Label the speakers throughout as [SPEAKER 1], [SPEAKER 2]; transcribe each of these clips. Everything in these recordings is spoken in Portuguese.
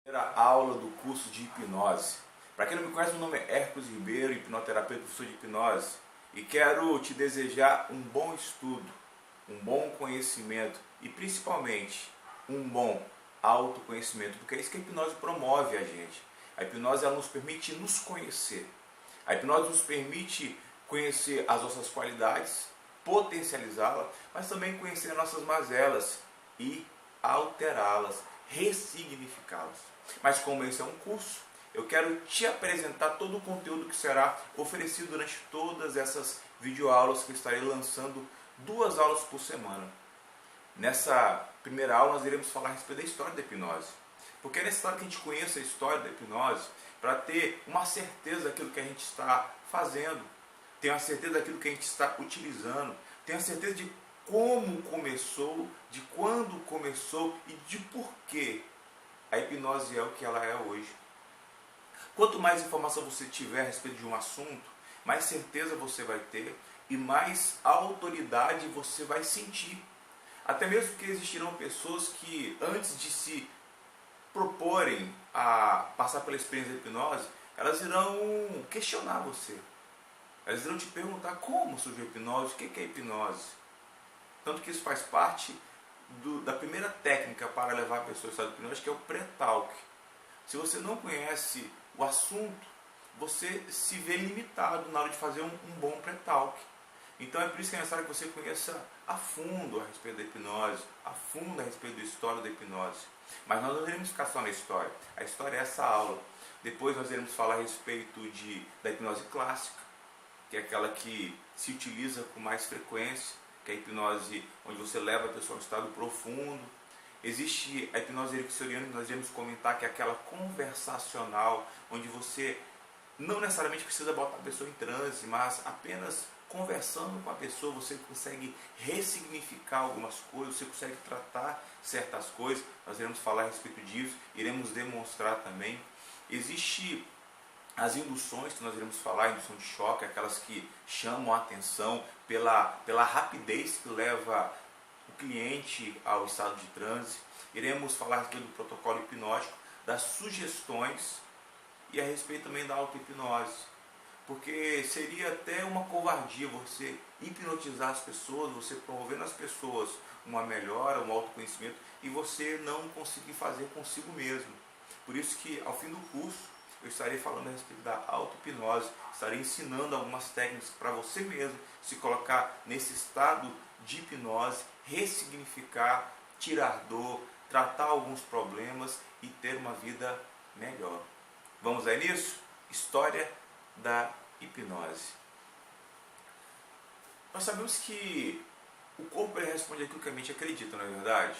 [SPEAKER 1] Primeira aula do curso de hipnose. Para quem não me conhece, meu nome é Hércules Ribeiro, hipnoterapeuta, professor de hipnose, e quero te desejar um bom estudo, um bom conhecimento e principalmente um bom autoconhecimento, porque é isso que a hipnose promove a gente. A hipnose ela nos permite nos conhecer. A hipnose nos permite conhecer as nossas qualidades, potencializá-las, mas também conhecer as nossas mazelas e alterá-las, ressignificá-las. Mas como esse é um curso, eu quero te apresentar todo o conteúdo que será oferecido durante todas essas videoaulas que eu estarei lançando 2 aulas por semana. Nessa primeira aula nós iremos falar a respeito da história da hipnose. Porque é necessário que a gente conheça a história da hipnose para ter uma certeza daquilo que a gente está fazendo, ter uma certeza daquilo que a gente está utilizando, ter uma certeza de como começou, de quando começou e de porquê a hipnose é o que ela é hoje. Quanto mais informação você tiver a respeito de um assunto, mais certeza você vai ter e mais autoridade você vai sentir. Até mesmo porque existirão pessoas que, antes de se proporem a passar pela experiência da hipnose, elas irão questionar você. Elas irão te perguntar como surgiu a hipnose, o que é hipnose. Tanto que isso faz parte da primeira técnica para levar a pessoa ao estado de hipnose, que é o pré-talk. Se você não conhece o assunto, você se vê limitado na hora de fazer um bom pré-talk. Então é por isso que é necessário que você conheça a fundo a respeito da hipnose, a fundo a respeito da história da hipnose. Mas nós não iremos ficar só na história. A história é essa aula. Depois nós iremos falar a respeito da hipnose clássica, que é aquela que se utiliza com mais frequência, que é a hipnose onde você leva a pessoa a um estado profundo. Existe a hipnose ericksoniana, que nós iremos comentar, que é aquela conversacional, onde você não necessariamente precisa botar a pessoa em transe, mas apenas conversando com a pessoa você consegue ressignificar algumas coisas, você consegue tratar certas coisas. Nós iremos falar a respeito disso, iremos demonstrar também. Existe as induções que nós iremos falar, indução de choque, aquelas que chamam a atenção pela rapidez que leva o cliente ao estado de transe. Iremos falar aqui do protocolo hipnótico, das sugestões e a respeito também da auto-hipnose. Porque seria até uma covardia você hipnotizar as pessoas, você promover nas pessoas uma melhora, um autoconhecimento e você não conseguir fazer consigo mesmo. Por isso que ao fim do curso eu estarei falando a respeito da auto-hipnose, estarei ensinando algumas técnicas para você mesmo se colocar nesse estado de hipnose, ressignificar, tirar dor, tratar alguns problemas e ter uma vida melhor. Vamos aí nisso? História da hipnose. Nós sabemos que o corpo ele responde aquilo que a mente acredita, não é verdade?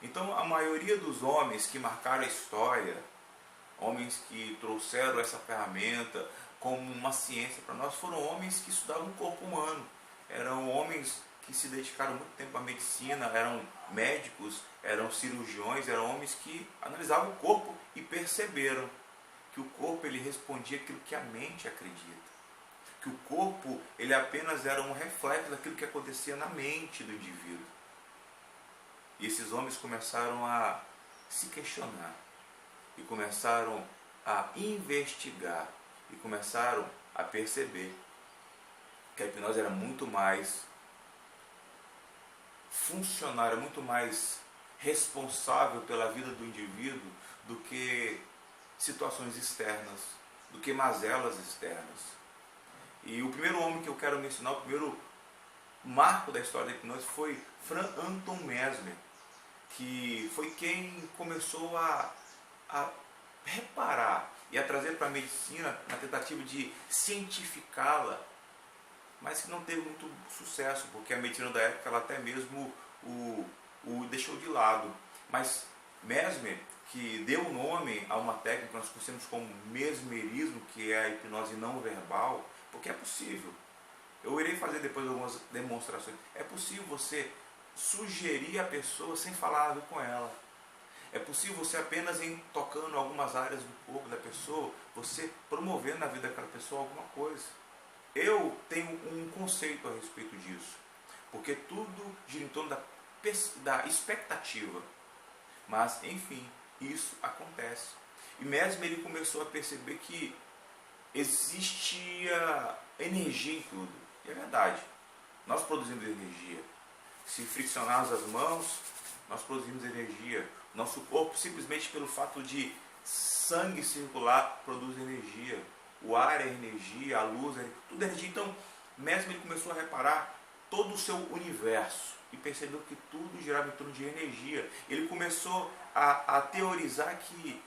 [SPEAKER 1] Então a maioria dos homens que marcaram a história, homens que trouxeram essa ferramenta como uma ciência para nós, foram homens que estudavam o corpo humano. Eram homens que se dedicaram muito tempo à medicina, eram médicos, eram cirurgiões, eram homens que analisavam o corpo e perceberam que o corpo ele respondia aquilo que a mente acredita. Que o corpo ele apenas era um reflexo daquilo que acontecia na mente do indivíduo. E esses homens começaram a se questionar. E começaram a investigar. E começaram a perceber que a hipnose era muito mais funcionária, muito mais responsável pela vida do indivíduo do que situações externas, do que mazelas externas. E o primeiro homem que eu quero mencionar, o primeiro marco da história da hipnose foi Franz Anton Mesmer, que foi quem começou a reparar e a trazer para a medicina na tentativa de cientificá-la, mas que não teve muito sucesso, porque a medicina da época ela até mesmo o deixou de lado. Mas Mesmer, que deu nome a uma técnica que nós conhecemos como mesmerismo, que é a hipnose não verbal, porque é possível. Eu irei fazer depois algumas demonstrações. É possível você sugerir a pessoa sem falar nada com ela. É possível você apenas tocando algumas áreas do corpo da pessoa, você promover na vida daquela pessoa alguma coisa. Eu tenho um conceito a respeito disso, porque tudo gira em torno da expectativa. Mas, enfim, isso acontece. E mesmo ele começou a perceber que existia energia em tudo. E é verdade, nós produzimos energia. Se friccionarmos as mãos, nós produzimos energia. Nosso corpo, simplesmente pelo fato de sangue circular, produz energia. O ar é energia, a luz é tudo é energia. Então, mesmo ele começou a reparar todo o seu universo e percebeu que tudo girava em torno de energia. Ele começou a teorizar que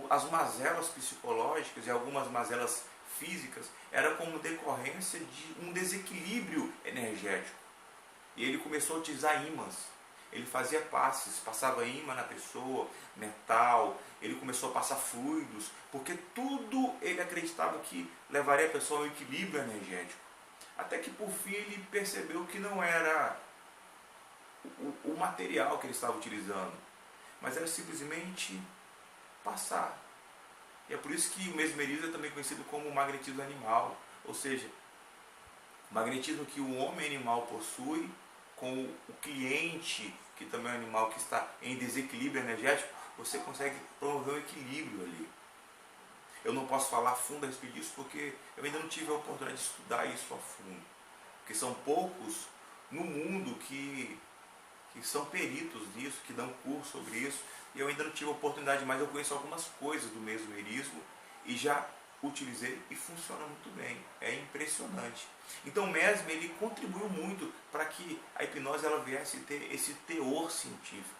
[SPEAKER 1] as mazelas psicológicas e algumas mazelas físicas eram como decorrência de um desequilíbrio energético. E ele começou a utilizar ímãs. Ele fazia passes, passava ímã na pessoa, metal, ele começou a passar fluidos, porque tudo ele acreditava que levaria a pessoa ao equilíbrio energético. Até que por fim ele percebeu que não era o material que ele estava utilizando, mas era simplesmente passar. E é por isso que o mesmerismo é também conhecido como magnetismo animal, ou seja, o magnetismo que o homem animal possui com o cliente, que também é um animal que está em desequilíbrio energético, você consegue promover um equilíbrio ali. Eu não posso falar a fundo a respeito disso porque eu ainda não tive a oportunidade de estudar isso a fundo. Porque são poucos no mundo que são peritos nisso, que dão curso sobre isso. E eu ainda não tive a oportunidade, mas eu conheço algumas coisas do mesmerismo e já utilizei e funciona muito bem. É impressionante. Então o mesmer ele contribuiu muito para que a hipnose ela viesse ter esse teor científico,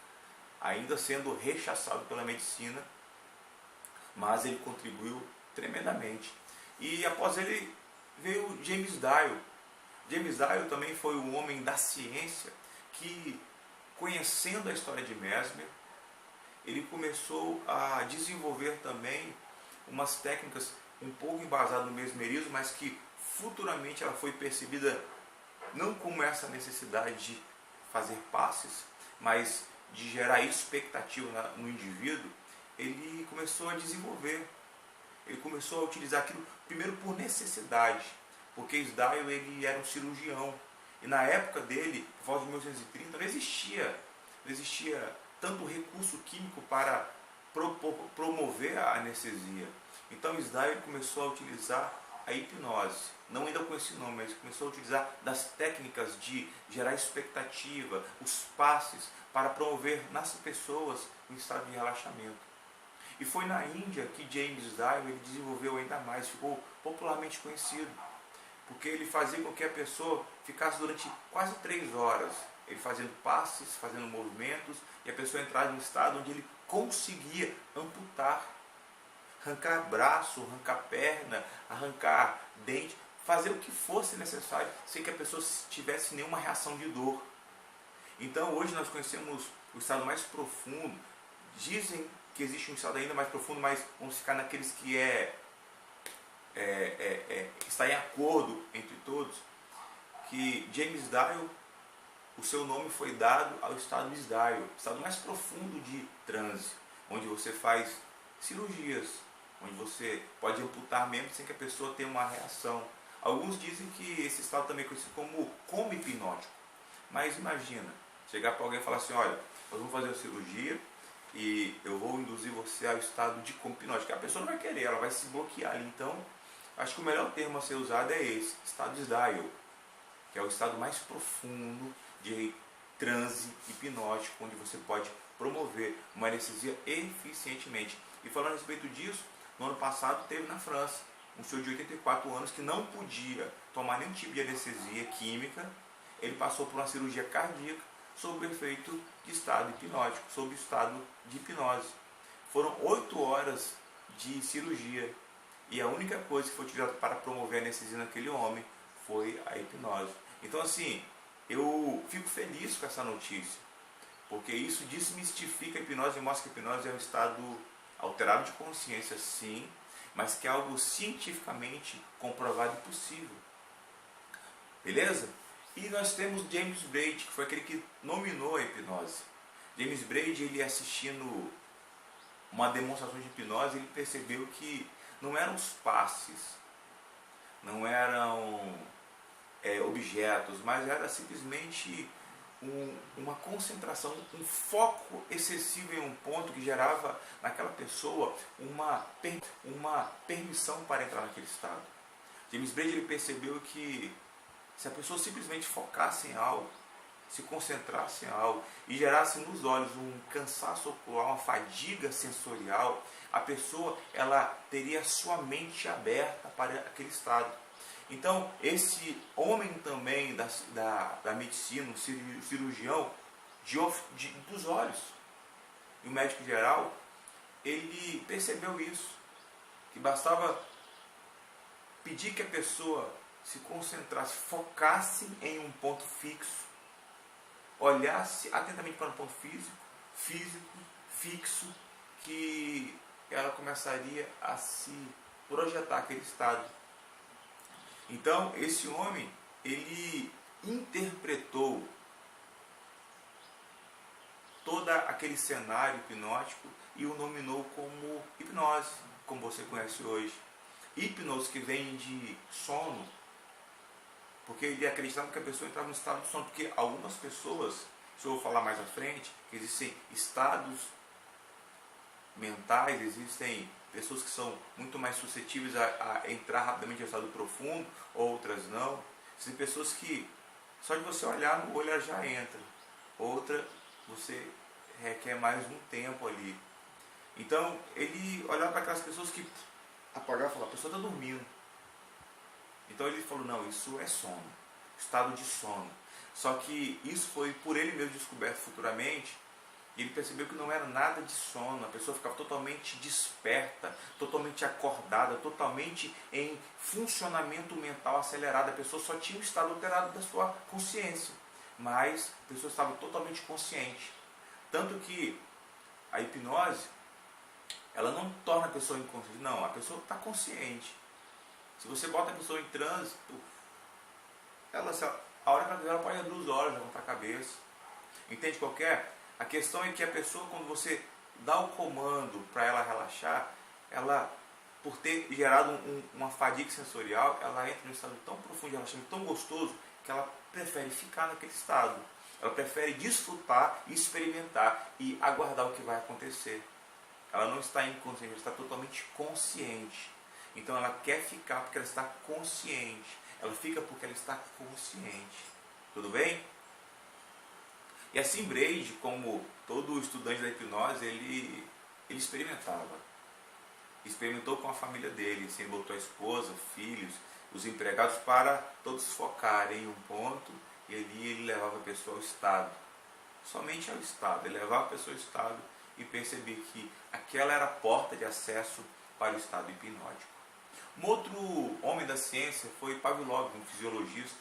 [SPEAKER 1] ainda sendo rechaçado pela medicina, mas ele contribuiu tremendamente. E após ele veio James Dyer. James Dyer também foi um homem da ciência que, conhecendo a história de Mesmer, ele começou a desenvolver também umas técnicas um pouco embasadas no mesmerismo, mas que futuramente ela foi percebida não como essa necessidade de fazer passes, mas de gerar expectativa no indivíduo. Ele começou a desenvolver, ele começou a utilizar aquilo primeiro por necessidade, porque Isdale ele era um cirurgião, e na época dele, por volta de 1930, não existia tanto recurso químico para promover a anestesia. Então Isdale começou a utilizar a hipnose, não ainda com esse nome, mas começou a utilizar das técnicas de gerar expectativa, os passes, para promover nas pessoas um estado de relaxamento. E foi na Índia que James Dyer ele desenvolveu ainda mais, ficou popularmente conhecido, porque ele fazia com que a pessoa ficasse durante quase 3 horas, ele fazendo passes, fazendo movimentos, e a pessoa entrava em um estado onde ele conseguia amputar, arrancar braço, arrancar perna, arrancar dente, fazer o que fosse necessário, sem que a pessoa tivesse nenhuma reação de dor. Então hoje nós conhecemos o estado mais profundo. Dizem que existe um estado ainda mais profundo, mas vamos ficar naqueles que está em acordo entre todos, que James Dyer, o seu nome foi dado ao estado de Dyer, o estado mais profundo de transe, onde você faz cirurgias, onde você pode amputar mesmo sem que a pessoa tenha uma reação. Alguns dizem que esse estado também é conhecido como hipnótico. Mas imagina, chegar para alguém e falar assim, olha, nós vamos fazer uma cirurgia e eu vou induzir você ao estado de coma hipnótico. A pessoa não vai querer, ela vai se bloquear ali. Então, acho que o melhor termo a ser usado é esse, estado de Dyer, que é o estado mais profundo de transe hipnótico, onde você pode promover uma anestesia eficientemente. E falando a respeito disso, no ano passado teve na França um senhor de 84 anos que não podia tomar nenhum tipo de anestesia química. Ele passou por uma cirurgia cardíaca sob o efeito de estado hipnótico, sob o estado de hipnose. Foram 8 horas de cirurgia e a única coisa que foi utilizada para promover a anestesia naquele homem foi a hipnose. Então assim, eu fico feliz com essa notícia, porque isso desmistifica a hipnose e mostra que a hipnose é um estado alterado de consciência, sim, mas que é algo cientificamente comprovado e possível. Beleza? E nós temos James Braid, que foi aquele que nominou a hipnose. James Braid, ele assistindo uma demonstração de hipnose, ele percebeu que não eram os passes, não eram objetos, mas era simplesmente uma concentração, um foco excessivo em um ponto que gerava naquela pessoa uma permissão para entrar naquele estado. James Braid ele percebeu que se a pessoa simplesmente focasse em algo, se concentrasse em algo e gerasse nos olhos um cansaço ocular, uma fadiga sensorial, a pessoa ela teria sua mente aberta para aquele estado. Então, esse homem também da medicina, um cirurgião dos olhos, e o médico geral, ele percebeu isso, que bastava pedir que a pessoa se concentrasse, focasse em um ponto fixo, olhasse atentamente para um ponto físico, fixo, que ela começaria a se projetar aquele estado. Então, esse homem, ele interpretou todo aquele cenário hipnótico e o nominou como hipnose, como você conhece hoje. Hipnose, que vem de sono, porque ele acreditava que a pessoa entrava no estado de sono, porque algumas pessoas, se eu vou falar mais à frente, existem estados mentais, existem pessoas que são muito mais suscetíveis a entrar rapidamente em estado profundo, outras não. Existem pessoas que só de você olhar no olho ela já entra, outra você requer mais um tempo ali. Então ele olhava para aquelas pessoas que apagavam e falava, a pessoa está dormindo. Então ele falou, não, isso é sono, estado de sono. Só que isso foi por ele mesmo descoberto futuramente. E ele percebeu que não era nada de sono, a pessoa ficava totalmente desperta, totalmente acordada, totalmente em funcionamento mental acelerado. A pessoa só tinha um estado alterado da sua consciência, mas a pessoa estava totalmente consciente. Tanto que a hipnose, ela não torna a pessoa inconsciente, não, a pessoa está consciente. Se você bota a pessoa em transe, a hora que ela pode abrir os olhos, levantar a cabeça. Entende qual que é? A questão é que a pessoa, quando você dá o comando para ela relaxar, ela, por ter gerado uma fadiga sensorial, ela entra num estado tão profundo de relaxamento, tão gostoso, que ela prefere ficar naquele estado. Ela prefere desfrutar, experimentar e aguardar o que vai acontecer. Ela não está inconsciente, ela está totalmente consciente. Então ela quer ficar porque ela está consciente. Ela fica porque ela está consciente. Tudo bem? E assim Braid, como todo estudante da hipnose, ele experimentava. Experimentou com a família dele, assim, ele botou a esposa, filhos, os empregados para todos focarem em um ponto, e ali ele levava a pessoa ao estado. Somente ao estado. Ele levava a pessoa ao estado e percebia que aquela era a porta de acesso para o estado hipnótico. Um outro homem da ciência foi Pavlov, um fisiologista.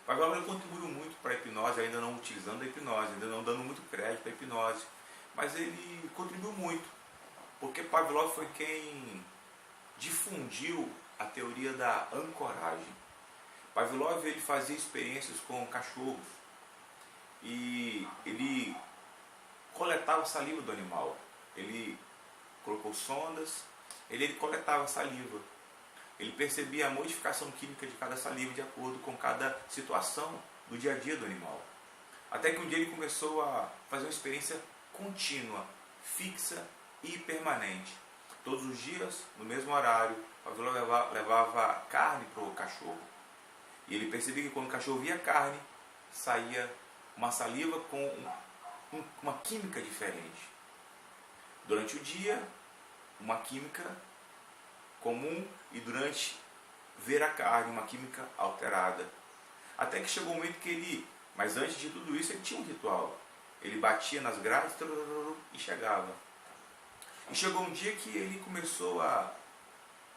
[SPEAKER 1] Pavlov contribuiu muito para a hipnose, ainda não utilizando a hipnose, ainda não dando muito crédito à hipnose, mas ele contribuiu muito, porque Pavlov foi quem difundiu a teoria da ancoragem. Pavlov ele fazia experiências com cachorros e ele coletava a saliva do animal. Ele colocou sondas, ele coletava saliva. Ele percebia a modificação química de cada saliva de acordo com cada situação do dia a dia do animal. Até que um dia ele começou a fazer uma experiência contínua, fixa e permanente. Todos os dias, no mesmo horário, Pavlov levava carne para o cachorro. E ele percebia que quando o cachorro via carne, saía uma saliva com uma química diferente. Durante o dia, uma química comum, e durante ver a carne, uma química alterada. Até que chegou um momento que ele, mas antes de tudo isso, ele tinha um ritual. Ele batia nas grades e chegava. E chegou um dia que ele começou a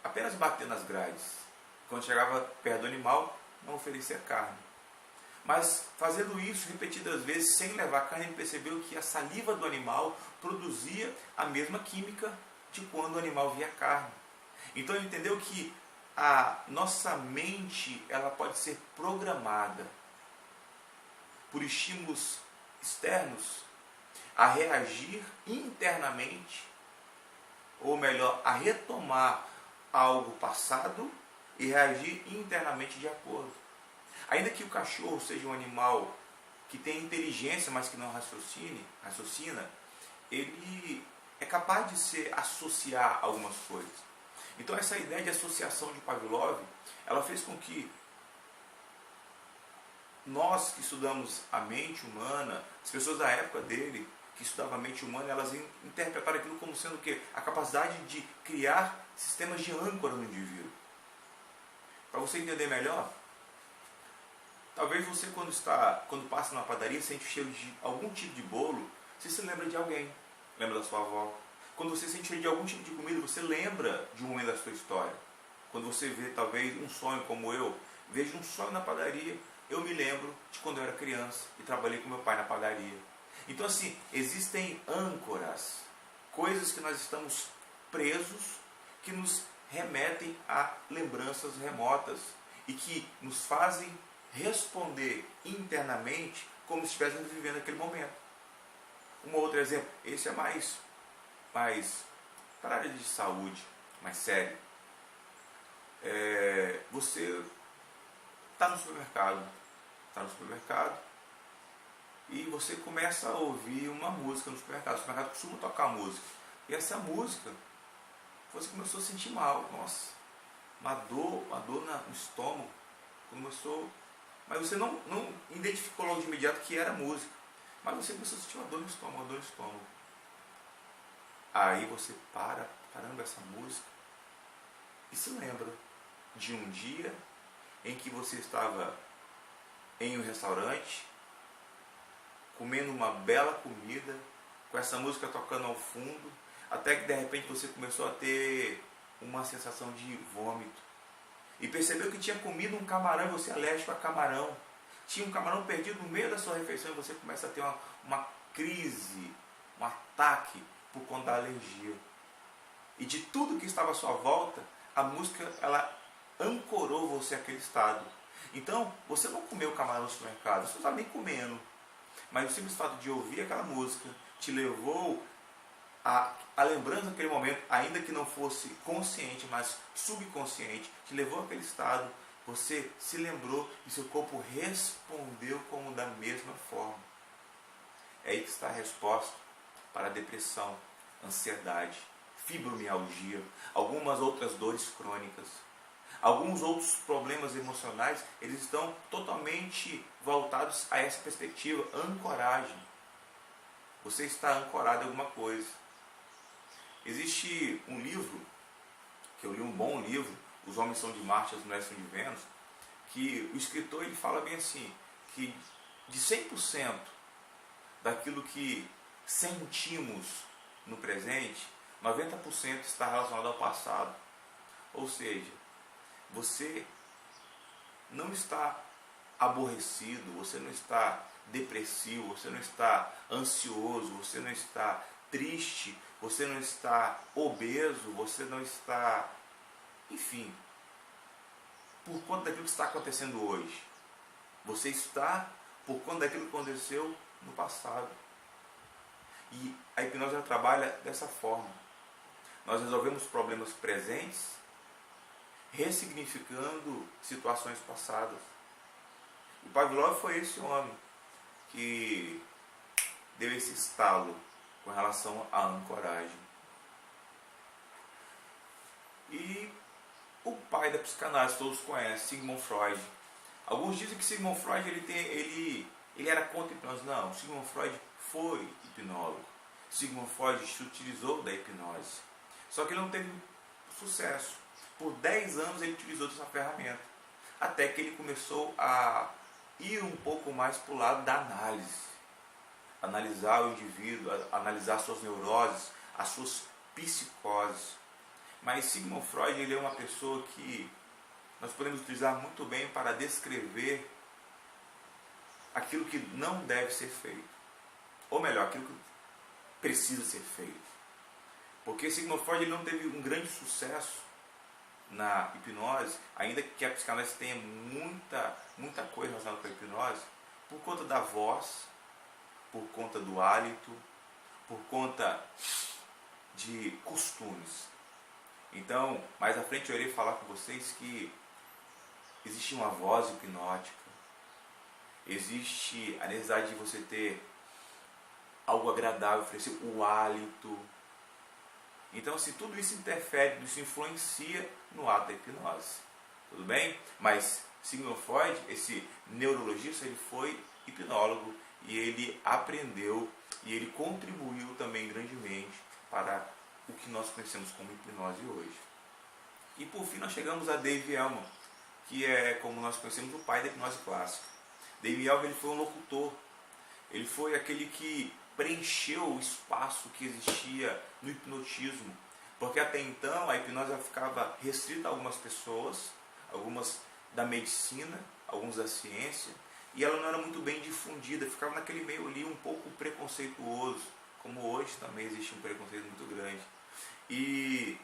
[SPEAKER 1] apenas bater nas grades. Quando chegava perto do animal, não oferecia carne. Mas fazendo isso repetidas vezes, sem levar carne, ele percebeu que a saliva do animal produzia a mesma química de quando o animal via carne. Então ele entendeu que a nossa mente ela pode ser programada por estímulos externos a reagir internamente, ou melhor, a retomar algo passado e reagir internamente de acordo. Ainda que o cachorro seja um animal que tem inteligência, mas que não raciocina, ele é capaz de se associar a algumas coisas. Então essa ideia de associação de Pavlov, ela fez com que nós que estudamos a mente humana, as pessoas da época dele, que estudavam a mente humana, elas interpretaram aquilo como sendo o quê? A capacidade de criar sistemas de âncora no indivíduo. Para você entender melhor, talvez você quando passa numa padaria, sente o cheiro de algum tipo de bolo, você se lembra de alguém, lembra da sua avó. Quando você sente o cheiro de algum tipo de comida, você lembra de um momento da sua história. Quando você vê talvez um sonho como eu, vejo um sonho na padaria, eu me lembro de quando eu era criança e trabalhei com meu pai na padaria. Então assim, existem âncoras, coisas que nós estamos presos, que nos remetem a lembranças remotas e que nos fazem responder internamente como se estivéssemos vivendo aquele momento. Um outro exemplo, esse é mais para a área de saúde, mais sério. Você está no supermercado e você começa a ouvir uma música no supermercado. O supermercado costuma tocar música. E essa música, você começou a sentir mal. Nossa, uma dor no estômago. Começou, mas você não identificou logo de imediato que era música. Mas você começou a sentir uma dor no estômago. Aí você caramba, essa música, e se lembra de um dia em que você estava em um restaurante, comendo uma bela comida, com essa música tocando ao fundo, até que de repente você começou a ter uma sensação de vômito. E percebeu que tinha comido um camarão e você é alérgico a camarão. Tinha um camarão perdido no meio da sua refeição e você começa a ter uma crise, um ataque por conta da alergia. E de tudo que estava à sua volta, a música ela ancorou você àquele estado. Então, você não comeu camarão no supermercado, você não estava nem comendo. Mas o simples fato de ouvir aquela música te levou a lembrança daquele momento, ainda que não fosse consciente, mas subconsciente, te levou àquele estado. Você se lembrou e seu corpo respondeu como da mesma forma. É aí que está a resposta para a depressão, ansiedade, fibromialgia, algumas outras dores crônicas. Alguns outros problemas emocionais, eles estão totalmente voltados a essa perspectiva, ancoragem. Você está ancorado em alguma coisa. Existe um livro, que eu li, um bom livro, Os Homens São de Marte, as Mulheres São de Vênus, que o escritor ele fala bem assim, que de 100% daquilo que sentimos no presente, 90% está relacionado ao passado. Ou seja, você não está aborrecido, você não está depressivo, você não está ansioso, você não está triste, você não está obeso, você não está, enfim, por conta daquilo que está acontecendo hoje. Você está por conta daquilo que aconteceu no passado. E a hipnose ela trabalha dessa forma. Nós resolvemos problemas presentes, ressignificando situações passadas. E Pavlov foi esse homem que deu esse estalo com relação à ancoragem. E o pai da psicanálise, todos conhecem, Sigmund Freud. Alguns dizem que Sigmund Freud ele era contra a hipnose. Não, Sigmund Freud foi hipnólogo. Sigmund Freud se utilizou da hipnose. Só que ele não teve sucesso. Por 10 anos ele utilizou essa ferramenta. Até que ele começou a ir um pouco mais para o lado da análise. Analisar o indivíduo, analisar suas neuroses, as suas psicoses. Mas Sigmund Freud ele é uma pessoa que nós podemos utilizar muito bem para descrever aquilo que não deve ser feito. Ou melhor, aquilo que precisa ser feito. Porque Sigmund Freud ele não teve um grande sucesso na hipnose, ainda que a psicanálise tenha muita coisa relacionada com a hipnose, por conta da voz, por conta do hálito, por conta de costumes. Então, mais à frente eu irei falar com vocês que existe uma voz hipnótica, existe a necessidade de você ter algo agradável, oferecer o hálito. Então, assim, tudo isso interfere, isso influencia no ato da hipnose. Tudo bem? Mas Sigmund Freud, esse neurologista, ele foi hipnólogo e ele aprendeu e ele contribuiu também grandemente para o que nós conhecemos como hipnose hoje. E por fim nós chegamos a Dave Elman, que é, como nós conhecemos, o pai da hipnose clássica. Dave Elman, ele foi um locutor, ele foi aquele que preencheu o espaço que existia no hipnotismo, porque até então a hipnose ficava restrita a algumas pessoas, algumas da medicina, alguns da ciência, e ela não era muito bem difundida, ficava naquele meio ali um pouco preconceituoso, como hoje também existe um preconceito muito grande. E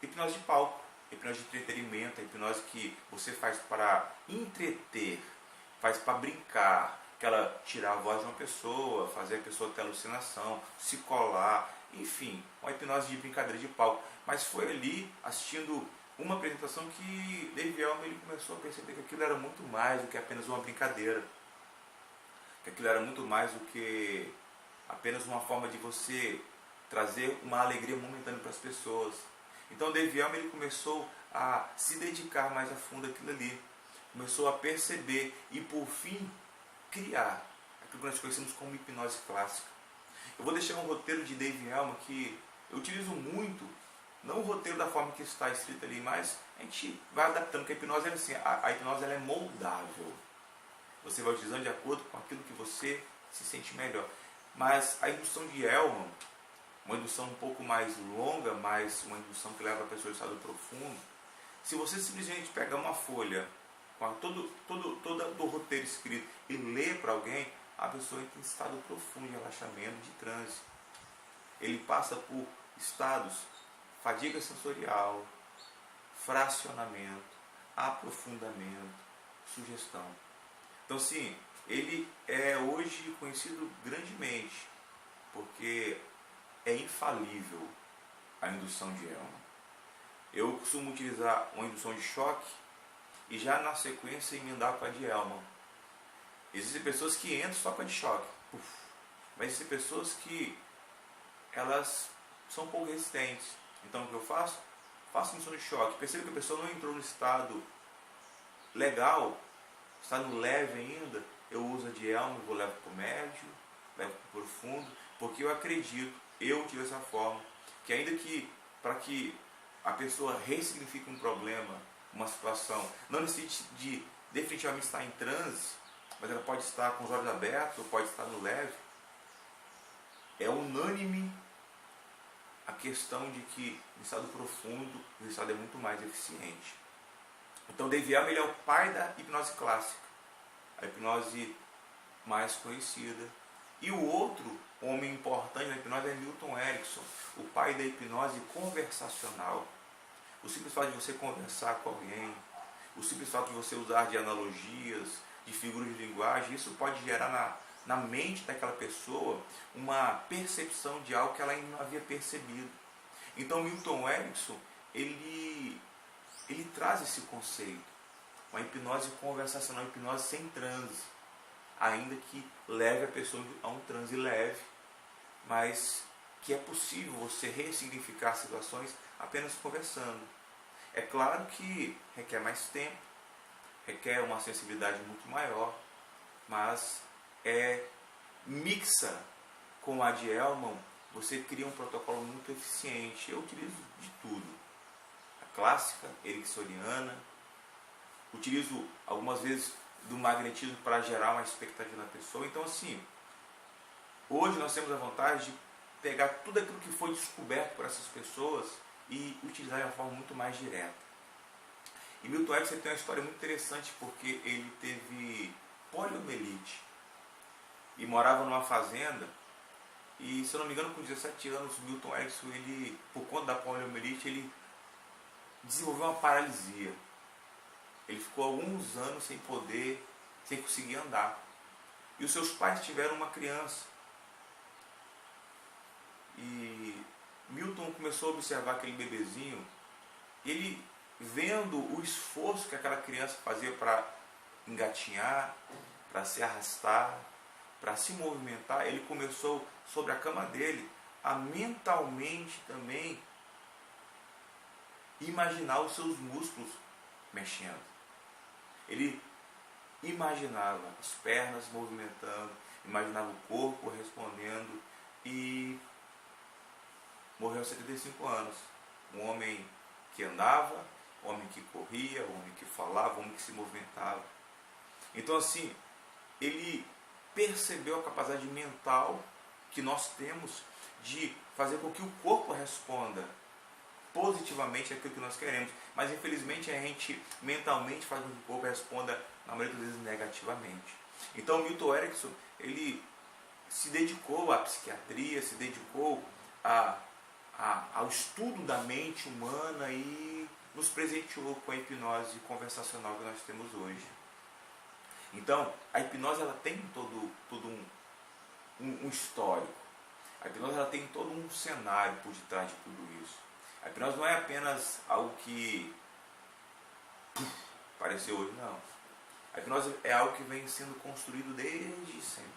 [SPEAKER 1] hipnose de palco, hipnose de entretenimento, a hipnose que você faz para entreter, faz para brincar, que ela tirar a voz de uma pessoa, fazer a pessoa ter alucinação, se colar, enfim, uma hipnose de brincadeira de palco. Mas foi ali, assistindo uma apresentação, que Dave Elman ele começou a perceber que aquilo era muito mais do que apenas uma brincadeira, que aquilo era muito mais do que apenas uma forma de você trazer uma alegria momentânea para as pessoas. Então Dave Elman ele começou a se dedicar mais a fundo àquilo ali, começou a perceber e por fim criar aquilo que nós conhecemos como hipnose clássica. Eu vou deixar um roteiro de Dave Elman que eu utilizo muito, não o roteiro da forma que está escrito ali, mas a gente vai adaptando, porque a hipnose é assim, a hipnose ela é moldável. Você vai utilizando de acordo com aquilo que você se sente melhor. Mas a indução de Elman, uma indução um pouco mais longa, mas uma indução que leva a pessoa em estado profundo, se você simplesmente pegar uma folha com todo o roteiro escrito e ler para alguém, a pessoa entra em estado profundo de relaxamento, de transe. Ele passa por estados, fadiga sensorial, fracionamento, aprofundamento, sugestão. Então sim, ele é hoje conhecido grandemente, porque é infalível a indução de Elman. Eu costumo utilizar uma indução de choque e já na sequência emendar com a de Elman. Existem pessoas que entram só com a de choque, mas existem pessoas que elas são um pouco resistentes. Então o que eu faço? Faço indução de choque. Percebo que a pessoa não entrou no estado legal, estado leve ainda, eu uso a de Elman, vou levar para o médio, levo para o profundo, porque eu acredito, eu utilizo dessa forma, que ainda que para que a pessoa ressignifique um problema, uma situação, não necessite de definitivamente estar em transe, mas ela pode estar com os olhos abertos, ou pode estar no leve, é unânime a questão de que no estado profundo o estado é muito mais eficiente. Então Dave Elman ele é o pai da hipnose clássica, a hipnose mais conhecida. E o outro homem importante na hipnose é Milton Erickson, o pai da hipnose conversacional. O simples fato de você conversar com alguém, o simples fato de você usar de analogias, de figuras de linguagem, isso pode gerar na mente daquela pessoa uma percepção de algo que ela ainda não havia percebido. Então Milton Erickson, ele traz esse conceito, uma hipnose conversacional, uma hipnose sem transe, ainda que leve a pessoa a um transe leve, mas que é possível você ressignificar situações apenas conversando. É claro que requer mais tempo, requer uma sensibilidade muito maior, mas mixa com a de Elman, você cria um protocolo muito eficiente. Eu utilizo de tudo. A clássica, ericksoniana, utilizo algumas vezes do magnetismo para gerar uma expectativa na pessoa. Então assim, hoje nós temos a vantagem de pegar tudo aquilo que foi descoberto por essas pessoas e utilizar de uma forma muito mais direta. E Milton Erickson tem uma história muito interessante, porque ele teve poliomielite e morava numa fazenda, e se eu não me engano com 17 anos Milton Erickson, ele, por conta da poliomielite, ele desenvolveu uma paralisia. Ele ficou alguns anos sem conseguir andar. E os seus pais tiveram uma criança. E Milton começou a observar aquele bebezinho, e ele, vendo o esforço que aquela criança fazia para engatinhar, para se arrastar, para se movimentar, ele começou sobre a cama dele a mentalmente também imaginar os seus músculos mexendo. Ele imaginava as pernas movimentando, imaginava o corpo respondendo e morreu aos 75 anos. Um homem que andava, um homem que corria, um homem que falava, um homem que se movimentava. Então assim, ele percebeu a capacidade mental que nós temos de fazer com que o corpo responda positivamente àquilo que nós queremos. Mas infelizmente a gente mentalmente faz com que o corpo responda, na maioria das vezes, negativamente. Então Milton Erickson, ele se dedicou à psiquiatria, se dedicou ao estudo da mente humana e nos presenteou com a hipnose conversacional que nós temos hoje. Então, a hipnose ela tem todo um histórico. A hipnose ela tem todo um cenário por detrás de tudo isso. A hipnose não é apenas algo que apareceu hoje, não. A hipnose é algo que vem sendo construído desde sempre.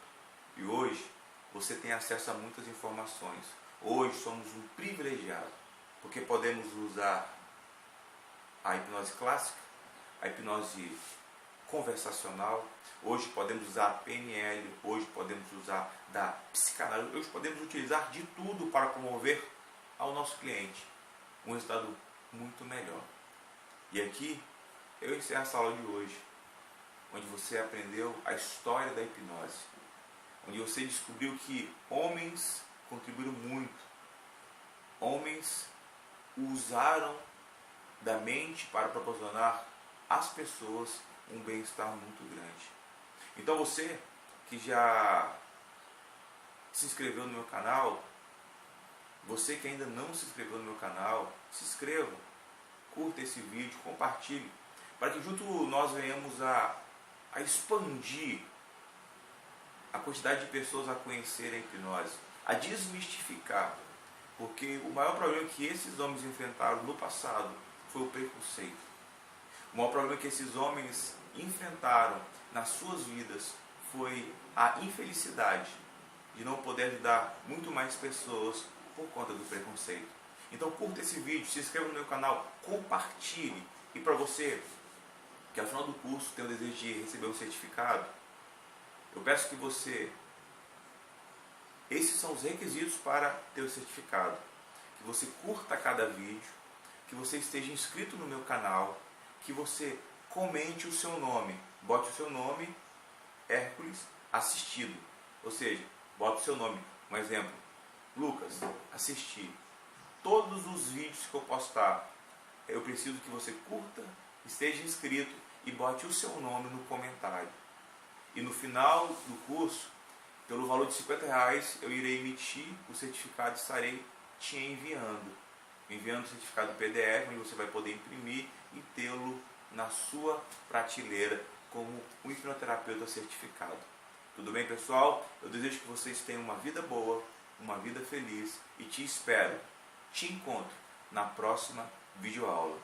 [SPEAKER 1] E hoje você tem acesso a muitas informações. Hoje somos um privilegiado, porque podemos usar a hipnose clássica, a hipnose conversacional, hoje podemos usar a PNL, hoje podemos usar da psicanálise, hoje podemos utilizar de tudo para promover ao nosso cliente um resultado muito melhor. E aqui eu encerro essa aula de hoje, onde você aprendeu a história da hipnose, onde você descobriu que homens contribuíram muito, homens usaram da mente para proporcionar às pessoas um bem-estar muito grande. Então você que já se inscreveu no meu canal, você que ainda não se inscreveu no meu canal, se inscreva, curta esse vídeo, compartilhe, para que junto nós venhamos a expandir a quantidade de pessoas a conhecerem a hipnose, a desmistificar, porque o maior problema que esses homens enfrentaram no passado foi o preconceito. O maior problema que esses homens enfrentaram nas suas vidas foi a infelicidade de não poder ajudar muito mais pessoas por conta do preconceito. Então curta esse vídeo, se inscreva no meu canal, compartilhe. E para você que ao final do curso tem o desejo de receber um certificado, eu peço que você, esses são os requisitos para ter o certificado, que você curta cada vídeo, que você esteja inscrito no meu canal, que você comente o seu nome, bote o seu nome, Hércules assistido, ou seja, bote o seu nome, um exemplo, Lucas, assisti. Todos os vídeos que eu postar, eu preciso que você curta, esteja inscrito e bote o seu nome no comentário. E no final do curso, pelo valor de R$50, eu irei emitir o certificado e estarei te enviando o certificado PDF, onde você vai poder imprimir e tê-lo na sua prateleira como um hipnoterapeuta certificado. Tudo bem, pessoal? Eu desejo que vocês tenham uma vida boa, uma vida feliz e te espero, te encontro na próxima videoaula.